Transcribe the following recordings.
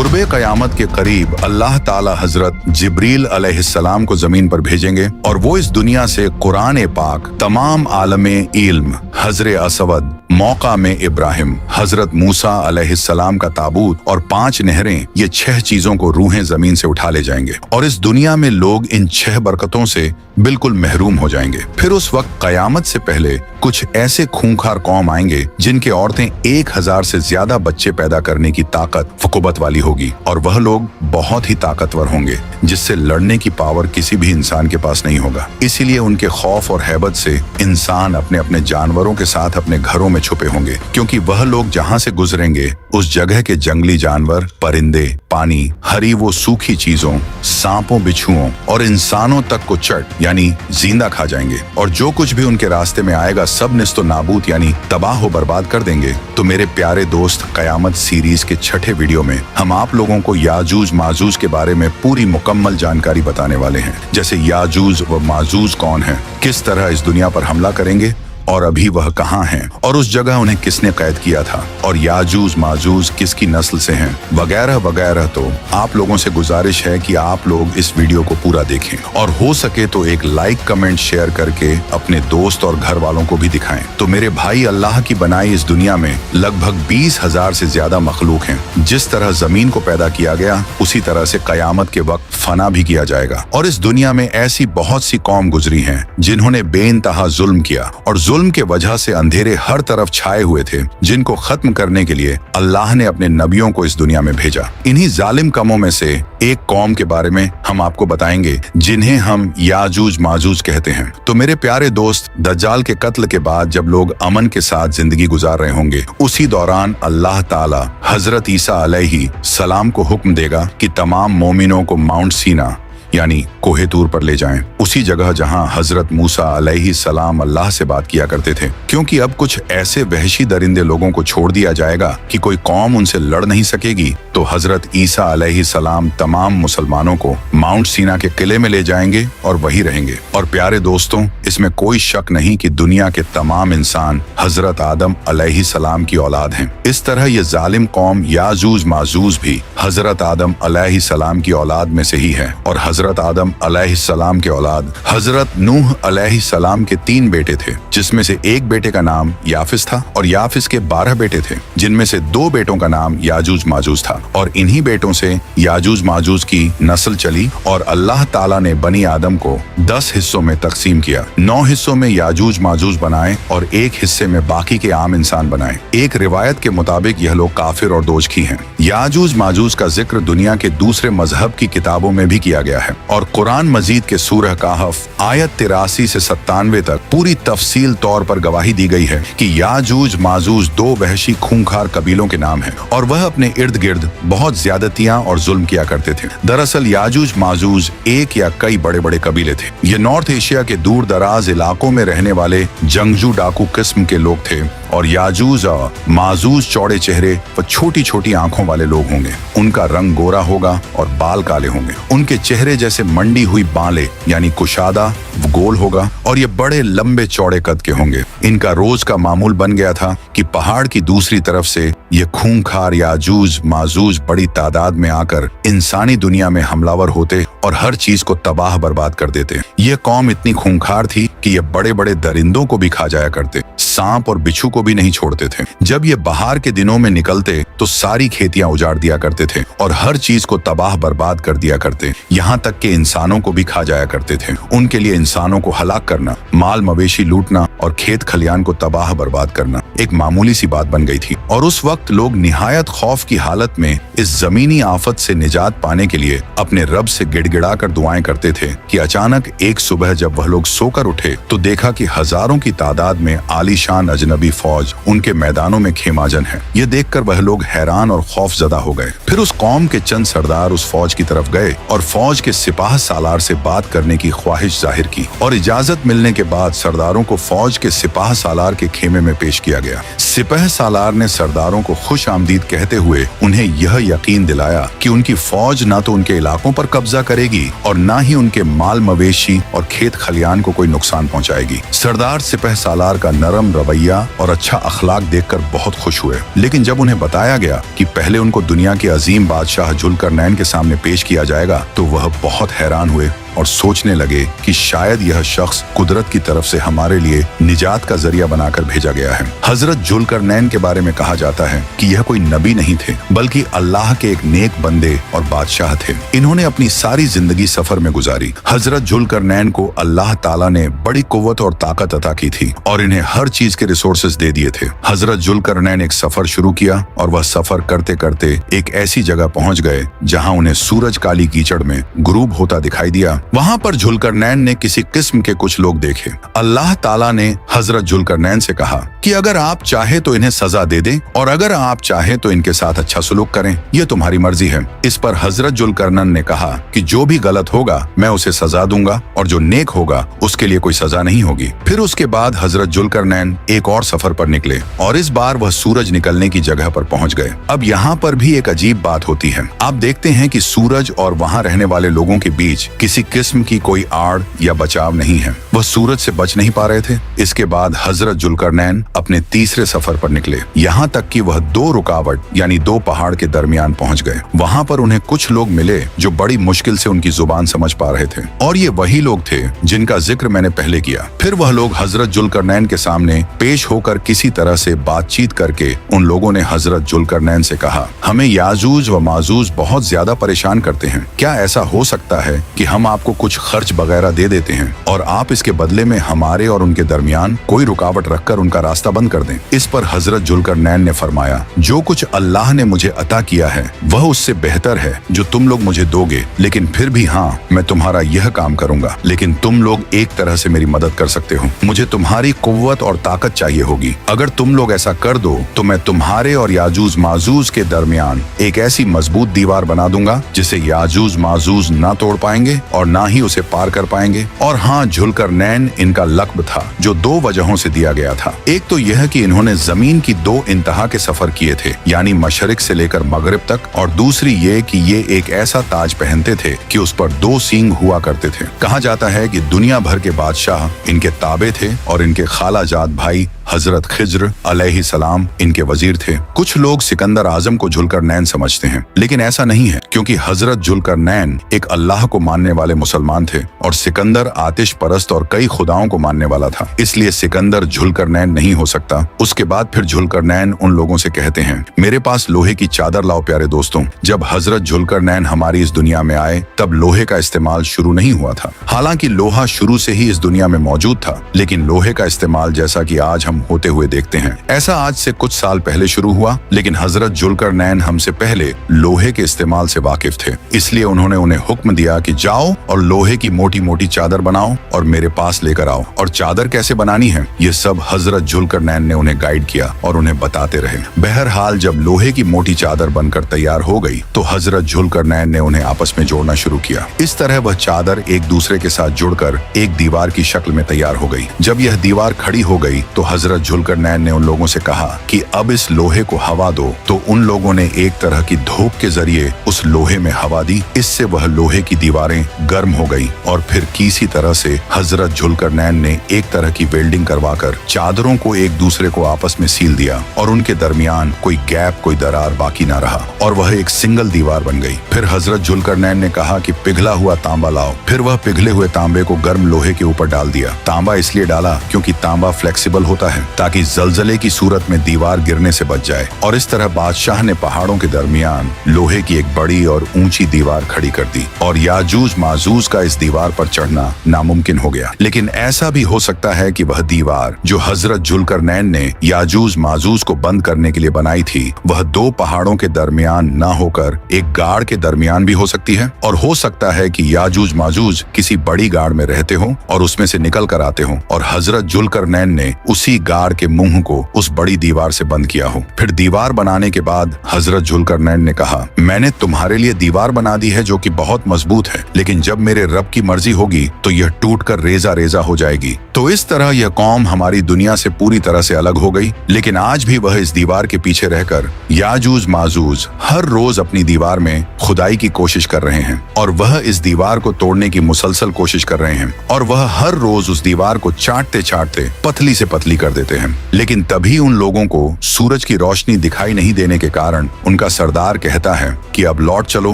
कुर्बे क़यामत के करीब अल्लाह ताला हजरत जिब्रील अलैहिस्सलाम को जमीन पर भेजेंगे और वो इस दुनिया से कुरान पाक, तमाम आलमे इल्म, हजर असवद, मौका में इब्राहिम, हजरत मूसा अलैहिस्सलाम का ताबूत और 5 नहरें, ये 6 चीजों को रूहें जमीन से उठा ले जाएंगे और इस दुनिया में लोग इन 6 बरकतों से बिल्कुल महरूम हो जाएंगे। फिर उस वक्त कयामत से पहले कुछ ऐसे खूंखार कौम आएंगे जिनके औरतें 1000 से ज्यादा बच्चे पैदा करने की ताकत फकुबत वाली होगी और वह लोग बहुत ही ताकतवर होंगे जिससे लड़ने की पावर किसी भी इंसान के पास नहीं होगा। इसीलिए उनके खौफ और हैबत से इंसान अपने अपने जानवरों के साथ अपने घरों में छुपे होंगे, क्योंकि वह लोग जहाँ से गुजरेंगे उस जगह के जंगली जानवर, परिंदे, पानी, हरी वो सूखी चीजों, सांपों, बिच्छुओं और इंसानों तक को चट यानी जिंदा खा जाएंगे और जो कुछ भी उनके रास्ते में आएगा सब निस्तो नाबूद यानी तबाह हो बर्बाद कर देंगे। तो मेरे प्यारे दोस्त, कयामत सीरीज के 6ठे वीडियो में हम आप लोगों को याजूज माजूज के बारे में पूरी मुकम्मल जानकारी बताने वाले हैं, जैसे याजूज व माजूज कौन है, किस तरह इस दुनिया पर हमला करेंगे और अभी वह कहाँ हैं और उस जगह उन्हें किसने कैद किया था और याजूज माजूज किसकी नस्ल से हैं, वगैरह वगैरह। तो आप लोगों से गुजारिश है कि आप लोग इस वीडियो को पूरा देखें और हो सके तो एक लाइक, कमेंट, शेयर करके अपने दोस्त और घर वालों को भी दिखाएं। तो मेरे भाई, अल्लाह की बनाई इस दुनिया में लगभग 20,000 से ज्यादा मखलूक हैं। जिस तरह जमीन को पैदा किया गया उसी तरह से कयामत के वक्त फना भी किया जाएगा और इस दुनिया में ऐसी बहुत सी कौम गुजरी हैं जिन्होंने बेइंतहा जुल्म किया और जुल्म के वजह से अंधेरे हर तरफ छाए हुए थे, जिनको खत्म करने के लिए अल्लाह ने अपने नबियों को इस दुनिया में भेजा। इन्हीं जालिम कौमों में से एक कौम के बारे में हम आपको बताएंगे जिन्हें हम याजूज माजूज कहते हैं। तो मेरे प्यारे दोस्त, दज्जाल के कत्ल के बाद जब लोग अमन के साथ जिंदगी गुजार रहे होंगे उसी दौरान अल्लाह ताला हजरत ईसा अलैहि सलाम को हुक्म देगा कि तमाम मोमिनों को माउंट सीना यानी कोहे तूर पर ले जाएं, उसी जगह जहां हजरत मूसा अलैहि सलाम अल्लाह से बात किया करते थे, क्योंकि अब कुछ ऐसे वहशी दरिंदे लोगों को छोड़ दिया जाएगा कि कोई कौम उनसे लड़ नहीं सकेगी। तो हजरत ईसा अलैहि सलाम तमाम मुसलमानों को माउंट सीना के किले में ले जाएंगे और वहीं रहेंगे। और प्यारे दोस्तों, इसमें कोई शक नहीं कि दुनिया के तमाम इंसान हजरत आदम अलैहि सलाम की औलाद हैं। इस तरह ये जालिम कौम याजूज माजूज भी हजरत आदम अलैहि सलाम की औलाद में से ही है और हजरत आदम अलैहिस्सलाम के औलाद हजरत नूह अलैहिस्सलाम के 3 बेटे थे, जिसमें से एक बेटे का नाम याफिस था और याफिस के 12 बेटे थे, जिनमें से 2 बेटों का नाम याजूज माजूज था और इन्हीं बेटों से याजूज माजूज की नस्ल चली और अल्लाह ताला ने बनी आदम को 10 हिस्सों में तकसीम किया। 9 हिस्सों में याजूज माजूज बनाए और 1 हिस्से में बाकी के आम इंसान बनाए। एक रिवायत के मुताबिक यह लोग काफिर और दोजखी हैं। याजूज माजूज का जिक्र दुनिया के दूसरे मजहब की किताबों में भी किया गया है और कुरान मजीद के सूरह कहफ आयत 83 से 97 तक पूरी तफसील तौर पर गवाही दी गई है कि याजूज माजूज 2 वहशी खूंखार कबीलों के नाम हैं और वह अपने इर्द गिर्द बहुत ज्यादतियां और जुल्म किया करते थे। दरअसल याजूज माजूज एक या कई बड़े बड़े कबीले थे। ये नॉर्थ एशिया के दूर दराज इलाकों में रहने वाले जंगजू डाकू किस्म के लोग थे और याजूज और माजूज चौड़े चेहरे व छोटी छोटी आंखों वाले लोग होंगे। उनका रंग गोरा होगा और बाल काले होंगे। उनके चेहरे जैसे मंडी हुई बालें यानी कुशादा गोल होगा और ये बड़े लंबे चौड़े कद के होंगे। इनका रोज का मामूल बन गया था कि पहाड़ की दूसरी तरफ से ये खूंखार याजूज माजूज बड़ी तादाद में आकर इंसानी दुनिया में हमलावर होते और हर चीज को तबाह बर्बाद कर देते। ये कौम इतनी खूंखार थी कि ये बड़े बड़े दरिंदों को भी खा जाया करते, सांप और बिच्छू को भी नहीं छोड़ते थे। जब ये बहार के दिनों में निकलते तो सारी खेतियां उजाड़ दिया करते थे और हर चीज को तबाह बर्बाद कर दिया करते, यहाँ तक के इंसानों को भी खा जाया करते थे। उनके लिए इंसानों को हलाक करना, माल मवेशी लूटना और खेत खलियान को तबाह बर्बाद करना एक मामूली सी बात बन गई थी। और उस वक्त लोग निहायत खौफ की हालत में इस जमीनी आफत से निजात पाने के लिए अपने रब से गिड़गिड़ा कर दुआएं करते थे कि अचानक एक सुबह जब वह लोग सोकर उठे तो देखा कि हजारों की तादाद में आलीशान अजनबी फौज उनके मैदानों में खेमाजन है। ये देखकर वह लोग हैरान और खौफजदा हो गए। फिर उस कौम के चंद सरदार उस फौज की तरफ गए और फौज के सिपाह सालार से बात करने की ख्वाहिश जाहिर की और इजाजत मिलने के बाद सरदारों को फौज के सिपाह सालार के खेमे में पेश किया गया। सिपाह सालार ने सरदारों को खुश आमदीद कहते हुए उन्हें यह यकीन दिलाया कि उनकी फौज न तो उनके इलाकों पर कब्जा करेगी और न ही उनके माल मवेशी और खेत खलियान को कोई नुकसान पहुंचाएगी। सरदार सिपाह सालार का नरम रवैया और अच्छा अखलाक देखकर बहुत खुश हुए। लेकिन जब उन्हें बताया गया कि पहले उनको दुनिया के अजीम बादशाह जुल्करनैन के सामने पेश किया जाएगा, तो वह बहुत हैरान हुए और सोचने लगे कि शायद यह शख्स कुदरत की तरफ से हमारे लिए निजात का जरिया बनाकर भेजा गया है। हजरत जुल्करनैन के बारे में कहा जाता है कि यह कोई नबी नहीं थे, बल्कि अल्लाह के एक नेक बंदे और बादशाह थे। इन्होंने अपनी सारी जिंदगी सफर में गुजारी। हजरत जुल्करनैन को अल्लाह ताला ने बड़ी कुव्वत और ताकत अता की थी और इन्हें हर चीज के रिसोर्सेज दे दिए थे। हजरत जुल्करनैन एक सफर शुरू किया और वह सफर करते करते एक ऐसी जगह पहुंच गए जहां उन्हें सूरज काली कीचड़ में गुरूब होता दिखाई दिया। वहां पर जुल्करनैन ने किसी किस्म के कुछ लोग देखे। अल्लाह ताला ने हजरत जुल्करनैन से कहा कि अगर आप चाहे तो इन्हें सजा दे दें और अगर आप चाहे तो इनके साथ अच्छा सलूक करें, यह तुम्हारी मर्जी है। इस पर हजरत जुल्करनैन ने कहा कि जो भी गलत होगा मैं उसे सजा दूंगा और जो नेक होगा उसके लिए कोई सजा नहीं होगी। फिर उसके बाद हजरत जुल्करनैन एक और सफर पर निकले और इस बार वह सूरज निकलने की जगह पर पहुंच गए। अब यहाँ पर भी एक अजीब बात होती है। आप देखते हैं कि सूरज और वहाँ रहने वाले लोगों के बीच किसी किस्म की कोई आड़ या बचाव नहीं है। वह सूरज से बच नहीं पा रहे थे। इसके बाद हजरत जुल्करनैन अपने तीसरे सफर पर निकले, यहाँ तक कि वह दो रुकावट यानी दो पहाड़ के दरमियान पहुंच गए। वहाँ पर उन्हें कुछ लोग मिले जो बड़ी मुश्किल से उनकी जुबान समझ पा रहे थे और ये वही लोग थे जिनका जिक्र मैंने पहले किया। फिर वह लोग हजरत जुल्करनैन के सामने पेश होकर किसी तरह से बातचीत करके उन लोगों ने हजरत जुल्करनैन से कहा, हमें याजूज व माजूज बहुत ज्यादा परेशान करते हैं। क्या ऐसा हो सकता है कि हम आपको कुछ खर्च वगैरह दे देते हैं और आप इसके बदले में हमारे और उनके दरमियान कोई रुकावट रखकर उनका रास्ता बंद कर दें? इस पर हजरत जुल्करनैन ने फरमाया, जो कुछ अल्लाह ने मुझे अता किया है वह उससे बेहतर है जो तुम लोग मुझे दोगे, लेकिन फिर भी हाँ, मैं तुम्हारा यह काम करूंगा, लेकिन तुम लोग एक तरह से मेरी मदद कर सकते हो। मुझे तुम्हारी कुव्वत और ताकत चाहिए होगी। अगर तुम लोग ऐसा कर दो तो मैं तुम्हारे और याजूज माजूज के दरमियान एक ऐसी मजबूत दीवार बना दूंगा जिसे याजूज माजूज ना तोड़ पाएंगे और ना ही उसे पार कर पाएंगे। और हाँ, जुल्करनैन इनका लक़्ब था जो दो वजहों से दिया गया था। एक तो यह कि इन्होंने जमीन की दो इंतहा के सफर किए थे, यानी मशरिक से लेकर मगरिब तक, और दूसरी ये कि ये एक ऐसा ताज पहनते थे कि उस पर दो सींग हुआ करते थे। कहा जाता है कि दुनिया भर के बादशाह इनके ताबे थे और इनके खालाजाद भाई हजरत खिज्र अलैहिस्सलाम इनके वजीर थे। कुछ लोग सिकंदर आजम को जुल्करनैन समझते हैं, लेकिन ऐसा नहीं है, क्योंकि हजरत जुल्करनैन एक अल्लाह को मानने वाले मुसलमान थे और सिकंदर आतिश परस्त और कई खुदाओं को मानने वाला था, इसलिए सिकंदर जुल्करनैन नहीं हो सकता। उसके बाद फिर जुल्करनैन उन लोगों से कहते हैं, मेरे पास लोहे की चादर लाओ प्यारे दोस्तों। जब हजरत जुल्करनैन हमारी इस दुनिया में आए तब लोहे का इस्तेमाल शुरू नहीं हुआ था। हालांकि लोहा शुरू से ही इस दुनिया में मौजूद था, लेकिन लोहे का इस्तेमाल जैसा कि आज हम होते हुए देखते हैं, ऐसा आज से कुछ साल पहले शुरू हुआ। लेकिन हजरत जुल्करनैन हमसे पहले लोहे के इस्तेमाल से वाकिफ थे, इसलिए उन्होंने उन्हें हुक्म दिया कि जाओ और लोहे की मोटी मोटी चादर बनाओ और मेरे पास लेकर आओ। और चादर कैसे बनानी है ये सब हजरत जुल्करनैन ने उन्हें गाइड किया और उन्हें बताते रहे। बहरहाल जब लोहे की मोटी चादर बनकर तैयार हो गई तो हजरत जुल्करनैन ने उन्हें आपस में जोड़ना शुरू किया। इस तरह वह चादर एक दूसरे के साथ जुड़कर एक दीवार की शक्ल में तैयार हो गई। जब यह दीवार खड़ी हो गई तो हजरत जुल्करनैन ने उन लोगों से कहा कि अब इस लोहे को हवा दो। तो उन लोगों ने एक तरह की धूप के जरिए उस लोहे में हवा दी। इससे वह लोहे की दीवारें गर्म हो गई और फिर किसी तरह से हजरत जुल्करनैन ने एक तरह की वेल्डिंग करवाकर चादरों को एक दूसरे को आपस में सील दिया और उनके दरमियान कोई गैप, कोई दरार बाकी ना रहा और वह एक सिंगल दीवार बन गई। फिर हजरत जुल्करनैन ने कहा कि पिघला हुआ तांबा लाओ। फिर वह पिघले हुए तांबे को गर्म लोहे के ऊपर डाल दिया। तांबा इसलिए डाला क्योंकि तांबा फ्लेक्सिबल होता है ताकि जलजले की सूरत में दीवार गिरने से बच जाए। और इस तरह बादशाह ने पहाड़ों के दरमियान लोहे की एक बड़ी और ऊंची दीवार खड़ी कर दी और याजूज माजूज का इस दीवार पर चढ़ना नामुमकिन हो गया। लेकिन ऐसा भी हो सकता है कि वह दीवार जो हजरत जुल्करनैन ने याजूज माजूज को बंद करने के लिए बनाई थी, वह दो पहाड़ों के दरमियान ना होकर एक गाड़ के दरमियान भी हो सकती है। और हो सकता है कि याजूज माजूज किसी बड़ी गाड़ में रहते हो और उसमें से निकल कर आते हो और हजरत जुल्करनैन ने उसी गाड़ के मुंह को उस बड़ी दीवार से बंद किया हो। फिर दीवार बनाने के बाद हजरत जुल्करनैन ने कहा, मैंने तुम्हारे लिए दीवार बना दी है जो कि बहुत मजबूत है, लेकिन जब मेरे रब की मर्जी होगी तो यह टूटकर रेजा रेजा हो जाएगी। तो इस तरह यह कौम हमारी दुनिया से पूरी तरह से अलग हो गई। लेकिन आज भी वह इस दीवार के पीछे रहकर याजूज माजूज हर रोज अपनी दीवार में खुदाई की कोशिश कर रहे हैं और वह इस दीवार को तोड़ने की मुसलसल कोशिश कर रहे हैं और वह हर रोज उस दीवार को चाटते चाटते पतली से पतली कर देते हैं। लेकिन तभी उन लोगों को सूरज की रोशनी दिखाई नहीं देने के कारण उनका सरदार कहता है कि अब लौट चलो,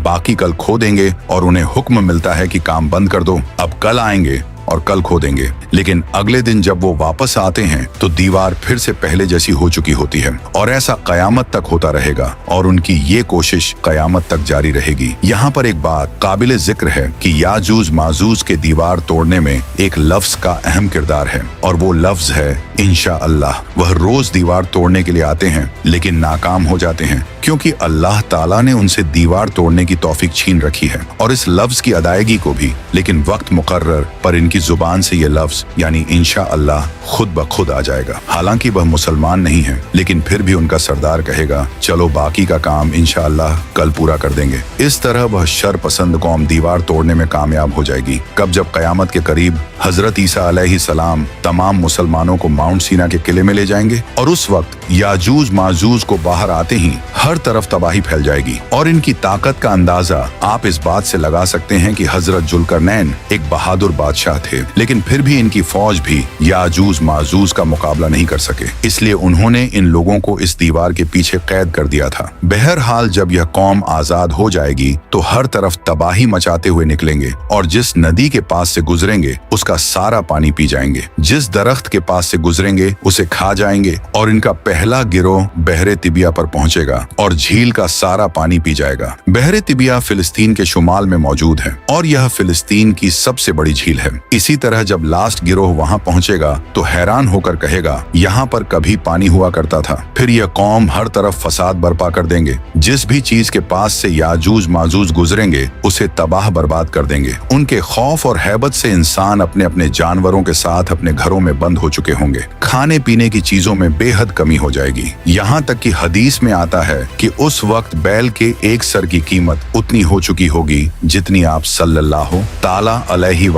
बाकी कल खो देंगे, और उन्हें हुक्म मिलता है कि काम बंद कर दो, अब कल आएंगे और कल खो देंगे। लेकिन अगले दिन जब वो वापस आते हैं तो दीवार फिर से पहले जैसी हो चुकी होती है, और ऐसा कयामत तक होता रहेगा, और उनकी ये कोशिश कयामत तक जारी रहेगी। यहाँ पर एक बात काबिले जिक्र है कि याजूज माजूज के दीवार तोड़ने में एक लफ्ज का अहम किरदार है, और वो लफ्ज है इंशाअल्लाह। वह रोज दीवार तोड़ने के लिए आते हैं लेकिन नाकाम हो जाते हैं, क्योंकि अल्लाह ताला ने उनसे दीवार तोड़ने की तौफीक छीन रखी है, और इस लफ्ज की अदायगी को भी। लेकिन वक्त मुकर्रर पर इनकी जुबान से ये लफ्ज यानी इंशाअल्लाह खुद ब खुद आ जाएगा। हालांकि वह मुसलमान नहीं है, लेकिन फिर भी उनका सरदार कहेगा चलो बाकी का काम इंशाअल्लाह कल पूरा कर देंगे। इस तरह वह शर पसंद कौम दीवार तोड़ने में कामयाब हो जाएगी। कब जब कयामत के करीब हजरत ईसा अलैहिस्सलाम तमाम मुसलमानों को माउंट सीना के किले में ले जाएंगे, और उस वक्त याजूज माजूज को बाहर आते ही हर तरफ तबाही फैल जाएगी। और इनकी ताकत का अंदाजा आप इस बात से लगा सकते हैं कि हजरत जुल्करनैन एक बहादुर बादशाह थे, लेकिन फिर भी इनकी फौज भी याजूज माजूज का मुकाबला नहीं कर सके। इसलिए उन्होंने इन लोगों को इस दीवार के पीछे कैद कर दिया था। बहरहाल जब यह कौम आजाद हो जाएगी तो हर तरफ तबाही मचाते हुए निकलेंगे, और जिस नदी के पास से गुजरेंगे उसका सारा पानी पी जाएंगे, जिस दरख्त के पास से गुजरेंगे उसे खा जाएंगे, और इनका पहला गिरोह बहरे तिबिया पर पहुंचेगा और झील का सारा पानी पी जाएगा। बहरे तिबिया फिलिस्तीन के शुमाल में मौजूद है, और यह फिलिस्तीन की सबसे बड़ी झील है। इसी तरह जब लास्ट गिरोह वहां पहुंचेगा तो हैरान होकर कहेगा यहाँ पर कभी पानी हुआ करता था। फिर यह कौम हर तरफ फसाद बर्पा कर देंगे, जिस भी चीज के पास से याजूज माजूज गुजरेंगे उसे तबाह बर्बाद कर देंगे। उनके खौफ और हैबत से इंसान अपने अपने जानवरों के साथ अपने घरों में बंद हो चुके होंगे। खाने पीने की चीजों में बेहद कमी हो जाएगी। यहाँ तक कि हदीस में आता है कि उस वक्त बैल के एक सर की कीमत उतनी हो चुकी होगी जितनी आप सल्लल्लाहु ताला अलैहि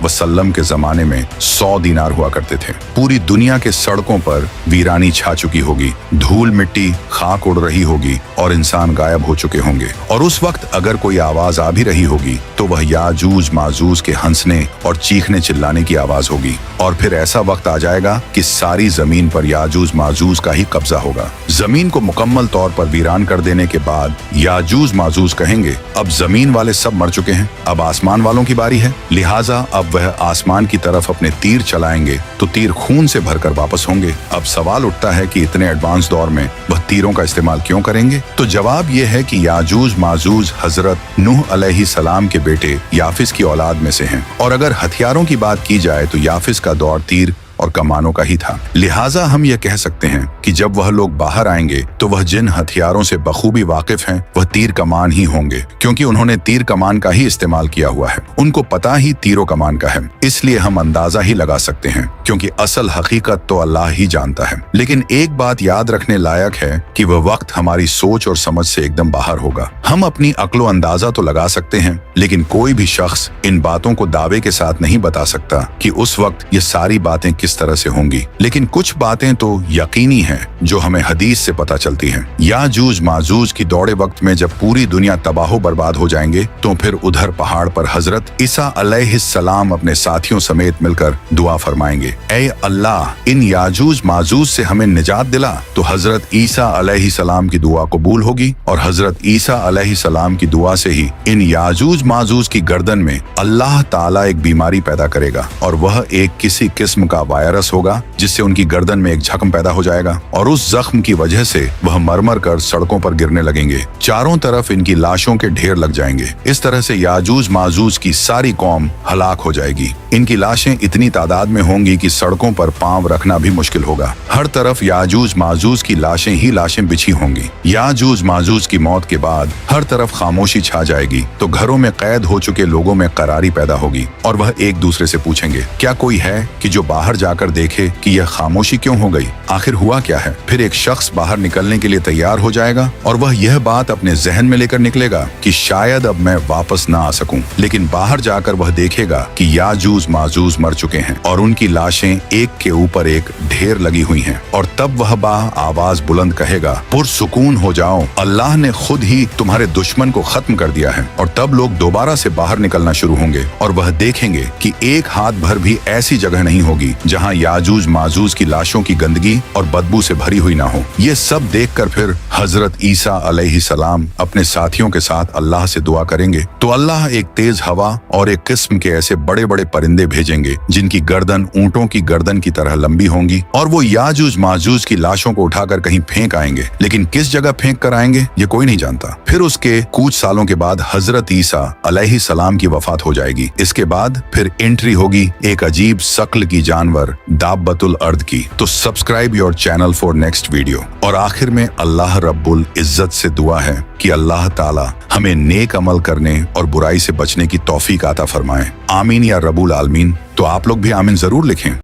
वसल्लम के जमाने में 100 दीनार हुआ करते थे। पूरी दुनिया के सड़कों पर वीरानी छा चुकी होगी, धूल मिट्टी खाक उड़ रही होगी, और इंसान गायब हो चुके होंगे। और उस वक्त अगर कोई आवाज आ भी रही होगी तो वह याजूज माजूज के हंसने और चीखने चिल्लाने की आवाज होगी। और फिर ऐसा वक्त आ जाएगा कि सारी जमीन पर याजूज माजूज का ही कब्जा होगा। जमीन को मुकम्मल तौर पर वीरान कर देने के बाद याजूज माजूज कहेंगे अब जमीन वाले सब मर चुके हैं, अब आसमान वालों की बारी है, लिहाजा अब वह आसमान की तरफ अपने तीर चलाएंगे तो तीर खून से भरकर वापस होंगे। अब सवाल उठता है कि इतने एडवांस दौर में वह तीरों का इस्तेमाल क्यों करेंगे? तो जवाब यह है कि याजूज माजूज हजरत नूह अलैहिस्सलाम के बेटे याफिस की औलाद में से हैं, और अगर हथियारों की बात की जाए तो याफिस का दौर तीर और कमानों का ही था। लिहाजा हम यह कह सकते हैं कि जब वह लोग बाहर आएंगे तो वह जिन हथियारों से बखूबी वाकिफ हैं वह तीर कमान ही होंगे, क्योंकि उन्होंने तीर कमान का ही इस्तेमाल किया हुआ है। उनको पता ही तीरों कमान का है, इसलिए हम अंदाजा ही लगा सकते हैं, क्योंकि असल हकीकत तो अल्लाह ही जानता है। लेकिन एक बात याद रखने लायक है कि वह वक्त हमारी सोच और समझ से एकदम बाहर होगा। हम अपनी अक्लो अंदाजा तो लगा सकते हैं, लेकिन कोई भी शख्स इन बातों को दावे के साथ नहीं बता सकता कि उस वक्त ये सारी बातें किस तरह से होंगी। लेकिन कुछ बातें तो यकीनी हैं जो हमें हदीस से पता चलती हैं। याजूज माजूज की दौड़े वक्त में जब पूरी दुनिया तबाह बर्बाद हो जाएंगे तो फिर उधर पहाड़ पर हजरत ईसा अलैहिस्सलाम अपने साथियों समेत मिलकर दुआ फरमाएंगे, ऐ अल्लाह इन याजूज माजूज से हमें निजात दिला। तो हजरत ईसा अलैहिस्सलाम की दुआ कबूल होगी, और हजरत ईसा अलैहिस्सलाम की दुआ से ही इन याजूज माजूज की गर्दन में अल्लाह ताला एक बीमारी पैदा करेगा, और वह एक किसी किस्म का वायरस होगा जिससे उनकी गर्दन में एक जख्म पैदा हो जाएगा, और उस जख्म की वजह से वह मरमर कर सड़कों पर गिरने लगेंगे। चारों तरफ इनकी लाशों के ढेर लग जाएंगे। इस तरह से याजूज माजूज की सारी कौम हलाक हो जाएगी। इनकी लाशें इतनी तादाद में होंगी कि सड़कों पर पांव रखना भी मुश्किल होगा। हर तरफ याजूज माजूज की लाशें ही लाशें बिछी होंगी। याजूज माजूज की मौत के बाद हर तरफ खामोशी छा जाएगी, तो घरों में कैद हो चुके लोगों में करारी पैदा होगी, और वह एक दूसरे से पूछेंगे क्या कोई है कि जो बाहर जाकर देखे कि यह खामोशी क्यों हो गई, आखिर हुआ क्या है। फिर एक शख्स बाहर निकलने के लिए तैयार हो जाएगा, और वह यह बात अपने जहन में लेकर निकलेगा कि शायद अब मैं वापस ना आ सकूं। लेकिन बाहर जाकर वह देखेगा कि याजूज माजूज मर चुके हैं और उनकी लाशें एक के ऊपर एक ढेर लगी हुई हैं, और तब वह आवाज बुलंद कहेगा, पुरसुकून हो जाओ, अल्लाह ने खुद ही तुम्हारे दुश्मन को खत्म कर दिया है। और तब लोग दोबारा से बाहर निकलना शुरू होंगे, और वह देखेंगे कि एक हाथ भर भी ऐसी जगह नहीं होगी जहां याजूज माजूज की लाशों की गंदगी और बदबू से भरी हुई ना हो। ये सब देखकर फिर हजरत ईसा अलैहिस्सलाम अपने साथियों के साथ अल्लाह से दुआ करेंगे तो अल्लाह एक तेज हवा और एक किस्म के ऐसे बड़े बड़े परिंदे भेजेंगे जिनकी गर्दन ऊंटों की गर्दन की तरह लंबी होंगी, और वो याजूज माजूज की लाशों को उठाकर कहीं फेंक आएंगे, लेकिन किस जगह फेंक कर आएंगे ये कोई नहीं जानता। फिर उसके कुछ सालों के बाद हजरत ईसा अलैहिस्सलाम की वफात हो जाएगी। इसके बाद फिर एंट्री होगी एक अजीब शक्ल की जानवर दाब्बतुल अर्द की। तो subscribe your channel for next video. और आखिर में अल्लाह रब्बुल इज्जत से दुआ है कि अल्लाह ताला हमें नेक अमल करने और बुराई से बचने की तौफीक अता फरमाए। आमीन या रब्बुल आलमीन। तो आप लोग भी आमीन जरूर लिखें।